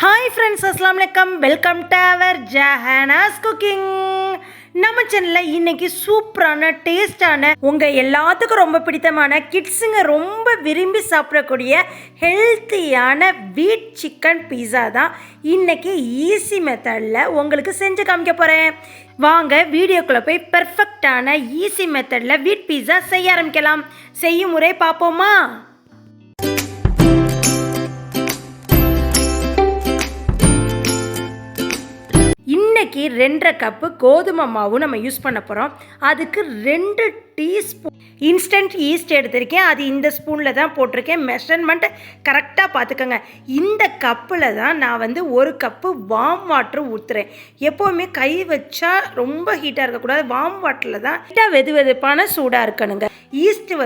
Hi friends, அஸ்ஸலாமு அலைக்கும். Welcome to our Jahana's cooking. நம்ம சேனலில் இன்றைக்கி சூப்பரான டேஸ்டான உங்கள் எல்லாத்துக்கும் ரொம்ப பிடித்தமான கிட்ஸுங்க ரொம்ப விரும்பி சாப்பிடக்கூடிய ஹெல்த்தியான வீட் சிக்கன் பீஸா தான் இன்றைக்கி ஈஸி மெத்தடில் உங்களுக்கு செஞ்சு காமிக்க போகிறேன். வாங்க வீடியோக்குள்ளே போய் பெர்ஃபெக்டான ஈஸி மெத்தடில் வீட் பீஸா செய்ய ஆரம்பிக்கலாம். செய்யும் முறை பார்ப்போமா? இன்றைக்கி 2.5 கப்பு கோதுமை மாவு நம்ம யூஸ் பண்ண போகிறோம். அதுக்கு 2 டீஸ்பூன் இன்ஸ்டன்ட் ஈஸ்ட் எடுத்திருக்கேன். அது இந்த ஸ்பூனில் தான் போட்டிருக்கேன். மெஷர்மெண்ட் கரெக்டாக பார்த்துக்கோங்க. இந்த கப்பில் தான் நான் 1 கப்பு வார்ம் வாட்ரு ஊற்றுறேன். எப்போவுமே கை வச்சா ரொம்ப ஹீட்டாக இருக்கக்கூடாது. வார்ம் வாட்டரில் தான் ஹீட்டாக வெதுவெதுப்பான சூடாக இருக்கணுங்க. ஈஸ்ட்டு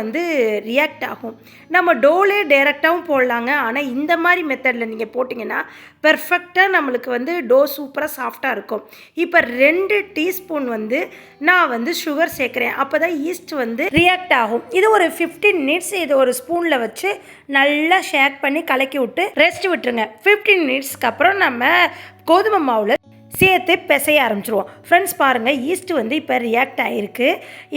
ரியாக்ட் ஆகும். நம்ம டோலே டைரெக்டாகவும் போடலாங்க. ஆனால் இந்த மாதிரி மெத்தடில் நீங்கள் போட்டிங்கன்னா பெர்ஃபெக்டாக நம்மளுக்கு டோ சூப்பராக சாஃப்டாக இருக்கும். இப்போ 2 டீஸ்பூன் நான் சுகர் சேர்க்குறேன். அப்போ தான் ஈஸ்ட் ரியாக்ட் ஆகும். இது ஒரு 15 மினிட்ஸ் இது ஒரு ஸ்பூனில் வச்சு நல்லா ஷேக் பண்ணி கலக்கி விட்டு ரெஸ்ட் விட்டுருங்க. 15 மினிட்ஸ்க்கு அப்புறம் நம்ம கோதுமை மாவில் சேர்த்து பிசைய ஆரம்பிச்சிருவோம். ஃப்ரெண்ட்ஸ் பாருங்கள், ஈஸ்ட்டு இப்போ ரியாக்ட் ஆகிருக்கு.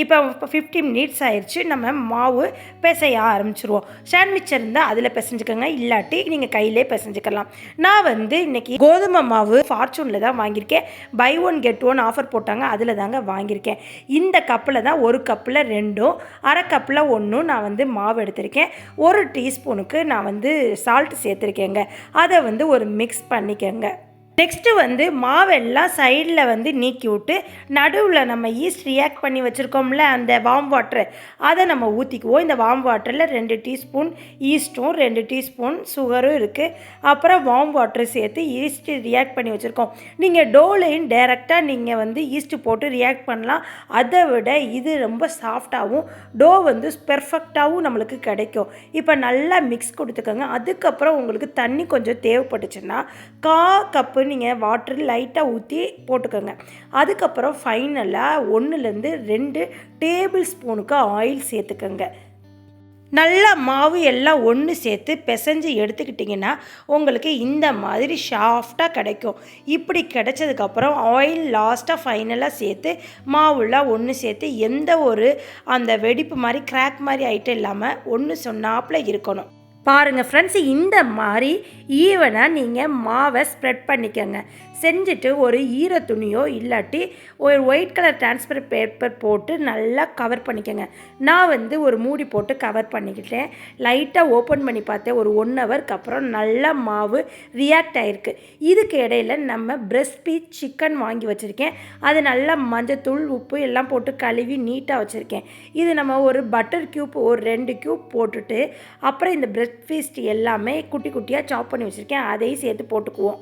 இப்போ 15 மினிட்ஸ் ஆயிடுச்சு. நம்ம மாவு பிசைய ஆரம்பிச்சிருவோம். சாண்ட்விச் இருந்தால் அதில் பிசைஞ்சுக்கோங்க, இல்லாட்டி நீங்கள் கையிலே பிசைஞ்சுக்கலாம். நான் இன்றைக்கி கோதுமை மாவு ஃபார்ச்சூனில் தான் வாங்கியிருக்கேன். பை 1 கெட் 1 ஆஃபர் போட்டாங்க, அதில் தாங்க வாங்கியிருக்கேன். இந்த கப்பில் தான் 1 கப்பில் 2, அரை கப்பில் 1 நான் மாவு எடுத்திருக்கேன். 1 டீஸ்பூனுக்கு நான் சால்ட் சேர்த்துருக்கேங்க. அதை ஒரு மிக்ஸ் பண்ணிக்கோங்க. நெக்ஸ்ட்டு மாவெல்லாம் சைடில் நீக்கி விட்டு நடுவில் நம்ம ஈஸ்ட் ரியாக்ட் பண்ணி வச்சுருக்கோம்ல அந்த வார்ம் வாட்டர், அதை நம்ம ஊற்றிக்குவோம். இந்த வார்ம் வாட்டரில் 2 டீஸ்பூன் ஈஸ்ட்டும் 2 டீஸ்பூன் சுகரும் இருக்குது. அப்புறம் வார்ம் வாட்டர் சேர்த்து ஈஸ்ட்டு ரியாக்ட் பண்ணி வச்சுருக்கோம். நீங்கள் டோலையும் டைரெக்டாக நீங்கள் ஈஸ்ட்டு போட்டு ரியாக்ட் பண்ணலாம். அதை விட இது ரொம்ப சாஃப்டாகவும் டோ பெர்ஃபெக்டாகவும் நம்மளுக்கு கிடைக்கும். இப்போ நல்லா மிக்ஸ் கொடுத்துக்கோங்க. அதுக்கப்புறம் உங்களுக்கு தண்ணி கொஞ்சம் தேவைப்பட்டுச்சுன்னா 1/4 கப்பு நீங்கள் வாட்டர் லைட்டாக ஊற்றி போட்டுக்கோங்க. அதுக்கப்புறம் ஃபைனலாக 1லேருந்து 2 டேபிள் ஸ்பூனுக்கு ஆயில் சேர்த்துக்கோங்க. நல்லா மாவு எல்லாம் ஒன்று சேர்த்து பிசைஞ்சு எடுத்துக்கிட்டிங்கன்னா உங்களுக்கு இந்த மாதிரி சாஃப்டாக கிடைக்கும். இப்படி கிடைச்சதுக்கப்புறம் ஆயில் லாஸ்ட்டாக ஃபைனலாக சேர்த்து மாவுலாம் ஒன்று சேர்த்து எந்த ஒரு அந்த வெடிப்பு மாதிரி கிராக் மாதிரி ஐட்டம் இல்லாமல் ஒன்று சொன்னாப்பில் இருக்கணும். பாருங்கள் ஃப்ரெண்ட்ஸ், இந்த மாதிரி ஈவனாக நீங்கள் மாவை ஸ்ப்ரெட் பண்ணிக்கோங்க. செஞ்சுட்டு ஒரு ஈர துணியோ இல்லாட்டி ஒரு ஒயிட் கலர் டிரான்ஸ்பர் பேப்பர் போட்டு நல்லா கவர் பண்ணிக்கோங்க. நான் ஒரு மூடி போட்டு கவர் பண்ணிக்கிட்டேன். லைட்டாக ஓப்பன் பண்ணி பார்த்தேன். ஒரு 1 ஹவருக்கு அப்புறம் நல்லா மாவு ரியாக்ட் ஆகிருக்கு. இதுக்கு இடையில் நம்ம பிரெஸ்ட் பீஸ் சிக்கன் வாங்கி வச்சுருக்கேன். அது நல்லா மஞ்சத்தூள் உப்பு எல்லாம் போட்டு கழுவி நீட்டாக வச்சுருக்கேன். இது நம்ம ஒரு பட்டர் க்யூப் ஒரு 2 க்யூப் போட்டுட்டு அப்புறம் இந்த பிரெஸ்ட் பீஸ் எல்லாமே குட்டி குட்டியாக சாப் பண்ணி வச்சுருக்கேன். அதையும் சேர்த்து போட்டுக்குவோம்.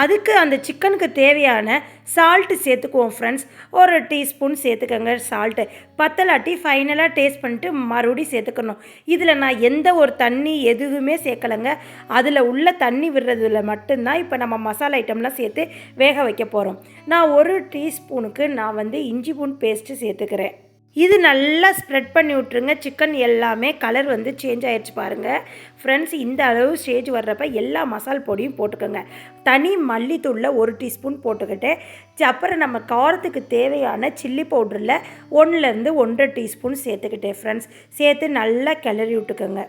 அதுக்கு அந்த சிக்கனுக்கு தேவையான சால்ட்டு சேர்த்துக்குவோம். ஃப்ரெண்ட்ஸ், ஒரு டீஸ்பூன் சேர்த்துக்கோங்க சால்ட்டு. பத்தலாட்டி ஃபைனலாக டேஸ்ட் பண்ணிட்டு மறுபடியும் சேர்த்துக்கணும். இதில் நான் எந்த ஒரு தண்ணி எதுவுமே சேர்க்கலைங்க. அதில் உள்ள தண்ணி விடுறதுல மட்டும்தான் இப்போ நம்ம மசாலா ஐட்டம்லாம் சேர்த்து வேக வைக்க போகிறோம். நான் 1 டீஸ்பூனுக்கு நான் இஞ்சி பூண்டு பேஸ்ட்டு சேர்த்துக்கிறேன். இது நல்லா ஸ்ப்ரெட் பண்ணி விட்ருங்க. சிக்கன் எல்லாமே கலர் சேஞ்ச் ஆகிடுச்சு பாருங்கள். ஃப்ரெண்ட்ஸ், இந்த அளவு ஸ்டேஜ் வர்றப்ப எல்லா மசால் பொடியும் போட்டுக்கோங்க. தனி மல்லித்தூளில் 1 டீஸ்பூன் போட்டுக்கிட்டு அப்புறம் நம்ம காரத்துக்கு தேவையான சில்லி பவுடரில் 1லேருந்து 1.5 டீஸ்பூன் சேர்த்துக்கிட்டேன். ஃப்ரெண்ட்ஸ், சேர்த்து நல்லா கிளறி விட்டுக்கோங்க.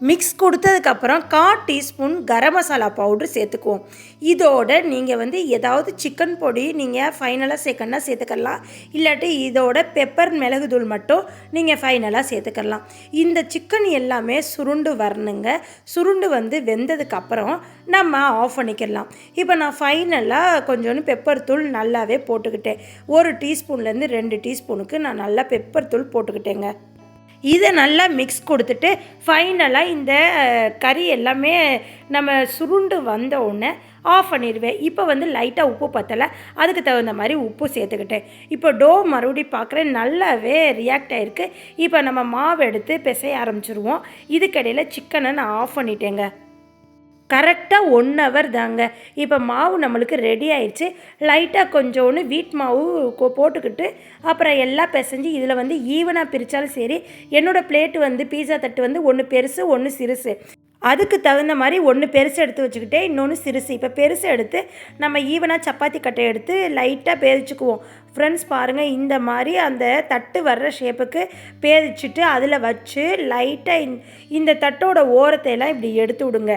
மிக்ஸ் கொடுத்ததுக்கப்புறம் 1/4 டீஸ்பூன் கரம் மசாலா பவுட்ரு சேர்த்துக்குவோம். இதோட நீங்கள் ஏதாவது சிக்கன் பொடி நீங்கள் ஃபைனலாக சேர்க்கணுன்னா சேர்த்துக்கலாம். இல்லாட்டி இதோட பெப்பர் மிளகுத்தூள் மட்டும் நீங்கள் ஃபைனலாக சேர்த்துக்கலாம். இந்த சிக்கன் எல்லாமே சுருண்டு வரணுங்க. சுருண்டு வெந்ததுக்கப்புறம் நம்ம ஆஃப் பண்ணிக்கலாம். இப்போ நான் ஃபைனலாக கொஞ்சோண்டு பெப்பர் தூள் நல்லாவே போட்டுக்கிட்டேன். 1 டீஸ்பூன்லேருந்து 2 டீஸ்பூனுக்கு நான் நல்லா பெப்பர் தூள் போட்டுக்கிட்டேங்க. இதை நல்லா மிக்ஸ் கொடுத்துட்டு ஃபைனலாக இந்த கறி எல்லாமே நம்ம சுருண்டு வந்த உடனே ஆஃப் பண்ணிடுவேன். இப்போ லைட்டாக உப்பு பத்தலை, அதுக்கு தகுந்த மாதிரி உப்பு சேர்த்துக்கிட்டேன். இப்போ டோ மறுபடியும் பார்க்குறேன் நல்லாவே ரியாக்ட் ஆகிருக்கு. இப்போ நம்ம மாவு எடுத்து பிசைய ஆரம்பிச்சிருவோம். இதுக்கிடையில் சிக்கனை நான் ஆஃப் பண்ணிட்டேங்க. கரெக்டாக 1 ஹவர் தாங்க. இப்போ மாவு நம்மளுக்கு ரெடி ஆயிடுச்சு. லைட்டாக கொஞ்சோண்டு வீட் மாவு போட்டுக்கிட்டு அப்புறம் எல்லாம் பிசைஞ்சு இதில் வந்து ஈவனாக பிரித்தாலும் சரி. என்னோடய பிளேட்டு வந்து பீஸா தட்டு வந்து ஒன்று பெருசு ஒன்று சிறுசு. அதுக்கு தகுந்த மாதிரி ஒன்று பெருசு எடுத்து வச்சுக்கிட்டே இன்னொன்று சிறுசு. இப்போ பெருசு எடுத்து நம்ம ஈவனாக சப்பாத்தி கட்டை எடுத்து லைட்டாக பேதிச்சுக்குவோம். ஃப்ரெண்ட்ஸ் பாருங்கள், இந்த மாதிரி அந்த தட்டு வர்ற ஷேப்புக்கு பேதிச்சுட்டு அதில் வச்சு லைட்டாக இந்த தட்டோட ஓரத்தை எல்லாம் இப்படி எடுத்து விடுங்க.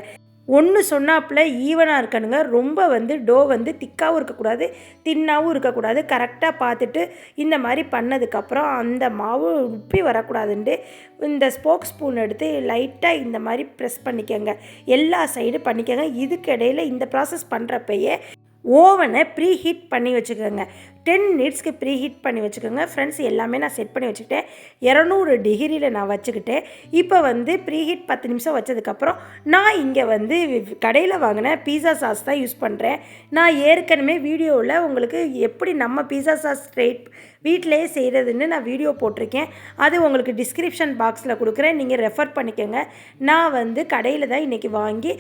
ஒன்று சொன்னாப்புல ஈவனாக இருக்கணுங்க. ரொம்ப வந்து டோ வந்து திக்காகவும் இருக்கக்கூடாது, தின்னாகவும் இருக்கக்கூடாது. கரெக்டாக பார்த்துட்டு இந்த மாதிரி பண்ணதுக்கப்புறம் அந்த மாவு உப்பி வரக்கூடாதுன்ட்டு இந்த ஸ்போக் ஸ்பூன் எடுத்து லைட்டாக இந்த மாதிரி ப்ரெஸ் பண்ணிக்கோங்க. எல்லா சைடு பண்ணிக்கோங்க. இதுக்கு இடையில் இந்த ப்ராசஸ் பண்ணுறப்பயே ஓவனை ப்ரீ ஹீட் பண்ணி வச்சுக்கோங்க. 10 மினிட்ஸ்க்கு ப்ரீ ஹீட் பண்ணி வச்சுக்கோங்க. ஃப்ரெண்ட்ஸ் எல்லாமே நான் செட் பண்ணி வச்சுக்கிட்டேன். 200 டிகிரியில் நான் வச்சுக்கிட்டேன். இப்போ வந்து ப்ரீ ஹீட் 10 நிமிஷம் வச்சதுக்கப்புறம் நான் இங்கே வந்து கடையில் வாங்கின பீஸா சாஸ் தான் யூஸ் பண்ணுறேன். நான் ஏற்கனவே வீடியோவில் உங்களுக்கு எப்படி நம்ம பீஸா சாஸ் வீட்டிலேயே செய்கிறதுன்னு நான் வீடியோ போட்டிருக்கேன். அது உங்களுக்கு டிஸ்கிரிப்ஷன் பாக்ஸில் கொடுக்குறேன், நீங்கள் ரெஃபர் பண்ணிக்கோங்க. நான் வந்து கடையில் தான் இன்றைக்கி வாங்கி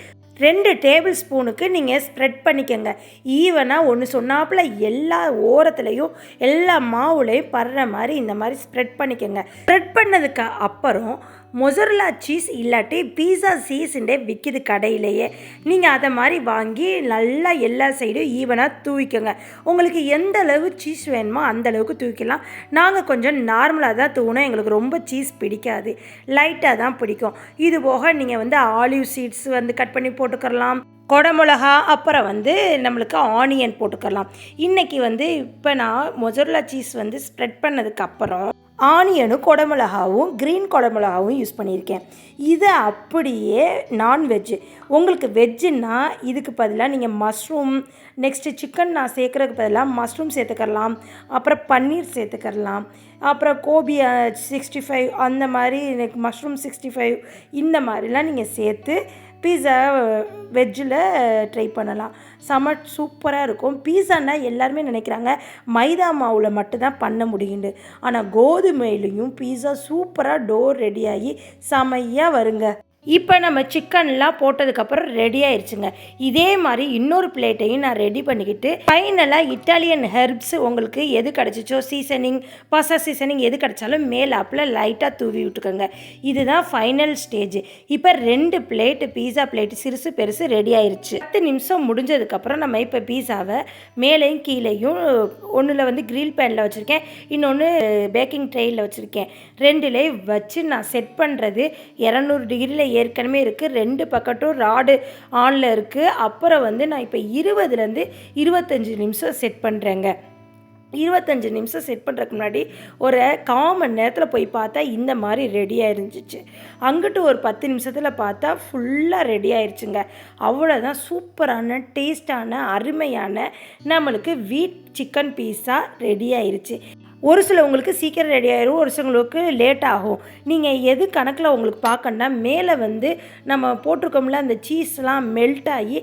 2 டேபிள் ஸ்பூனுக்கு நீங்கள் ஸ்ப்ரெட் பண்ணிக்கோங்க. ஈவனாக ஒன்று சொன்னாப்புல எல்லா ஓரத்துலேயும் எல்லா மாவுலையும் படுற மாதிரி இந்த மாதிரி ஸ்ப்ரெட் பண்ணிக்கோங்க. ஸ்ப்ரெட் பண்ணதுக்கு அப்புறம் மொசரல்லா சீஸ் இல்லாட்டி பீஸா சீஸுண்டே விற்கிது கடையிலேயே. நீங்கள் அதை மாதிரி வாங்கி நல்லா எல்லா சைடும் ஈவனாக தூவிக்கோங்க. உங்களுக்கு எந்த அளவு சீஸ் வேணுமோ அந்தளவுக்கு தூவிக்கலாம். நாங்கள் கொஞ்சம் நார்மலாக தான் தூவினோம். எங்களுக்கு ரொம்ப சீஸ் பிடிக்காது, லைட்டாக தான் பிடிக்கும். இது போக நீங்கள் வந்து ஆலிவ் சீட்ஸ் வந்து கட் பண்ணி போட்டுக்கலாம், கொடமிளகா, அப்புறம் வந்து நம்மளுக்கு ஆனியன் போட்டுக்கலாம். இன்றைக்கி வந்து இப்போ நான் மொசரல்லா சீஸ் வந்து ஸ்ப்ரெட் பண்ணதுக்கப்புறம் ஆனியனும் கொடமிளகாவும் க்ரீன் கொடமிளகாவும் யூஸ் பண்ணியிருக்கேன். இது அப்படியே நான்வெஜ்ஜு. உங்களுக்கு வெஜ்ஜுன்னா இதுக்கு பதிலாக நீங்கள் மஷ்ரூம், நெக்ஸ்ட்டு சிக்கன் நான் சேர்க்குறதுக்கு பதிலாக மஷ்ரூம் சேர்த்துக்கலாம், அப்புறம் பன்னீர் சேர்த்துக்கலாம், அப்புறம் கோபி 65 அந்த மாதிரி எனக்கு மஷ்ரூம் 65 இந்த மாதிரிலாம் நீங்கள் சேர்த்து பீஸா வெஜ்ஜில் ட்ரை பண்ணலாம். செம சூப்பராக இருக்கும். பீஸான்னா எல்லாருமே நினைக்கிறாங்க மைதா மாவில் மட்டும்தான் பண்ண முடியுண்டு. ஆனால் கோதுமையிலையும் பீஸா சூப்பராக டோ ரெடியாகி செமையாக வருங்க. இப்போ நம்ம சிக்கன்லாம் போட்டதுக்கப்புறம் ரெடி ஆயிடுச்சுங்க. இதே மாதிரி இன்னொரு பிளேட்டையும் நான் ரெடி பண்ணிக்கிட்டு ஃபைனலாக இட்டாலியன் ஹெர்ப்ஸ் உங்களுக்கு எது கிடச்சிச்சோ சீசனிங், பசா சீசனிங் எது கிடச்சாலும் மேலாப்பில் லைட்டாக தூவி விட்டுக்கோங்க. இதுதான் ஃபைனல் ஸ்டேஜ். இப்போ 2 பிளேட்டு பீஸா பிளேட்டு சிறுசு பெருசு ரெடி ஆயிடுச்சு. 10 நிமிஷம் முடிஞ்சதுக்கப்புறம் நம்ம இப்போ பீஸாவை மேலேயும் கீழேயும் ஒன்றில் வந்து கிரில் பேனில் வச்சுருக்கேன், இன்னொன்று பேக்கிங் ட்ரேயில் வச்சுருக்கேன். 2லேயும் வச்சு நான் செட் பண்ணுறது 200 டிகிரியில் ஏற்கனவே இருக்குது. 2 பக்கட்டும் ராடு ஆனில் இருக்குது. அப்புறம் வந்து நான் இப்போ 20லேருந்து 25 நிமிஷம் செட் பண்ணுறேங்க. 25 நிமிஷம் செட் பண்ணுறதுக்கு முன்னாடி ஒரு 1/4 மணி நேரத்தில் போய் பார்த்தா இந்த மாதிரி ரெடியாக இருந்துச்சு. அங்கிட்டு ஒரு 10 நிமிஷத்தில் பார்த்தா ஃபுல்லாக ரெடி ஆயிடுச்சுங்க. அவ்வளோதான். சூப்பரான டேஸ்டான அருமையான நம்மளுக்கு வீட் சிக்கன் பீஸா ரெடி ஆயிடுச்சு. ஒரு சிலவங்களுக்கு சீக்கிரம் ரெடி ஆயிடும், ஒரு சிலவங்களுக்கு லேட் ஆகும். நீங்கள் எது கணக்கில் உங்களுக்கு பார்க்கணுன்னா மேலே வந்து நம்ம போட்டிருக்கோம்ல அந்த சீஸ்லாம் மெல்ட் ஆகி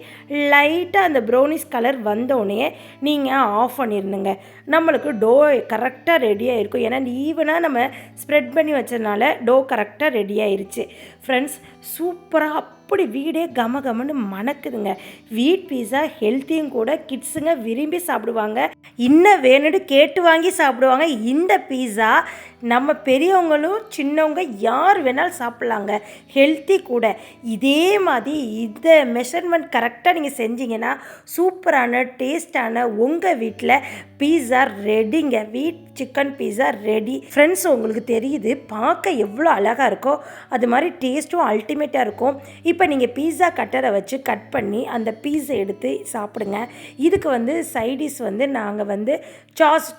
லைட்டாக அந்த ப்ரௌனிஷ் கலர் வந்தோடனே நீங்கள் ஆஃப் பண்ணிடணுங்க. நம்மளுக்கு டோ கரெக்டாக ரெடியாக இருக்கும். ஏன்னா ஈவனாக நம்ம ஸ்ப்ரெட் பண்ணி வச்சதுனால டோ கரெக்டாக ரெடி ஆயிடுச்சு. ஃப்ரெண்ட்ஸ் சூப்பராக அப்படி வீடே கமகமன்னு மணக்குதுங்க. வீட் பீஸா ஹெல்த்தியும் கூட, கிட்ஸுங்க விரும்பி சாப்பிடுவாங்க, இன்னும் வேணும்னு கேட்டு வாங்கி சாப்பிடுவாங்க. இந்த பீஸா நம்ம பெரியவங்களும் சின்னவங்க யார் வேணாலும் சாப்பிட்லாங்க, ஹெல்த்தி கூட. இதே மாதிரி இந்த மெஷர்மெண்ட் கரெக்டாக நீங்கள் செஞ்சீங்கன்னா சூப்பரான டேஸ்டான உங்கள் வீட்டில் பீஸா ரெடிங்க. வீட் சிக்கன் பீஸா ரெடி. ஃப்ரெண்ட்ஸ் உங்களுக்கு தெரியுது பார்க்க எவ்வளோ அழகாக இருக்கோ அது மாதிரி டேஸ்ட்டும் அல்டிமேட்டாக இருக்கும். இப்போ நீங்கள் பீஸா கட்டரை வச்சு கட் பண்ணி அந்த பீஸை எடுத்து சாப்பிடுங்க. இதுக்கு வந்து சைடிஷ் வந்து நாங்கள் வந்து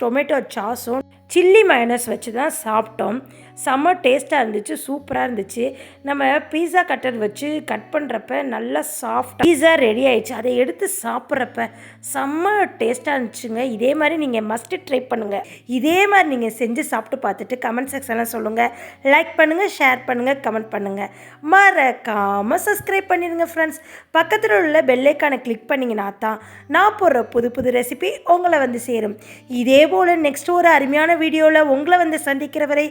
டொமேட்டோ சாஸும் சில்லி மயோனஸ் வச்சு தான் சாப்பிட்டோம். செம்ம டேஸ்ட்டாக இருந்துச்சு, சூப்பராக இருந்துச்சு. நம்ம பீஸா கட்டர் வச்சு கட் பண்ணுறப்ப நல்லா சாஃப்ட் பீஸா ரெடி ஆயிடுச்சு. அதை எடுத்து சாப்பிட்றப்ப செம்ம டேஸ்ட்டாக இருந்துச்சுங்க. இதே மாதிரி நீங்கள் மஸ்ட்டு ட்ரை பண்ணுங்கள். இதே மாதிரி நீங்கள் செஞ்சு சாப்பிட்டு பார்த்துட்டு கமெண்ட் செக்ஷனில் சொல்லுங்கள். லைக் பண்ணுங்கள், ஷேர் பண்ணுங்கள், கமெண்ட் பண்ணுங்கள். மறக்காமல் சப்ஸ்கிரைப் பண்ணிடுங்க ஃப்ரெண்ட்ஸ். பக்கத்தில் உள்ள பெல்லைக்கானை கிளிக் பண்ணிங்கன்னா தான் நான் போடுற புது புது ரெசிபி உங்களை வந்து சேரும். இதே போல் நெக்ஸ்ட் ஒரு அருமையான வீடியோவில் உங்களை வந்து சந்திக்கிற வரை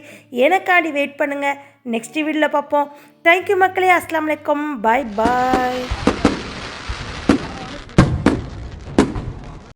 எனக்காண்டி வெயிட் பண்ணுங்கள். நெக்ஸ்ட் வீடியோவில் பார்ப்போம். தேங்க்யூ மக்களே. அஸ்ஸலாமு அலைக்கும். பாய் பாய்.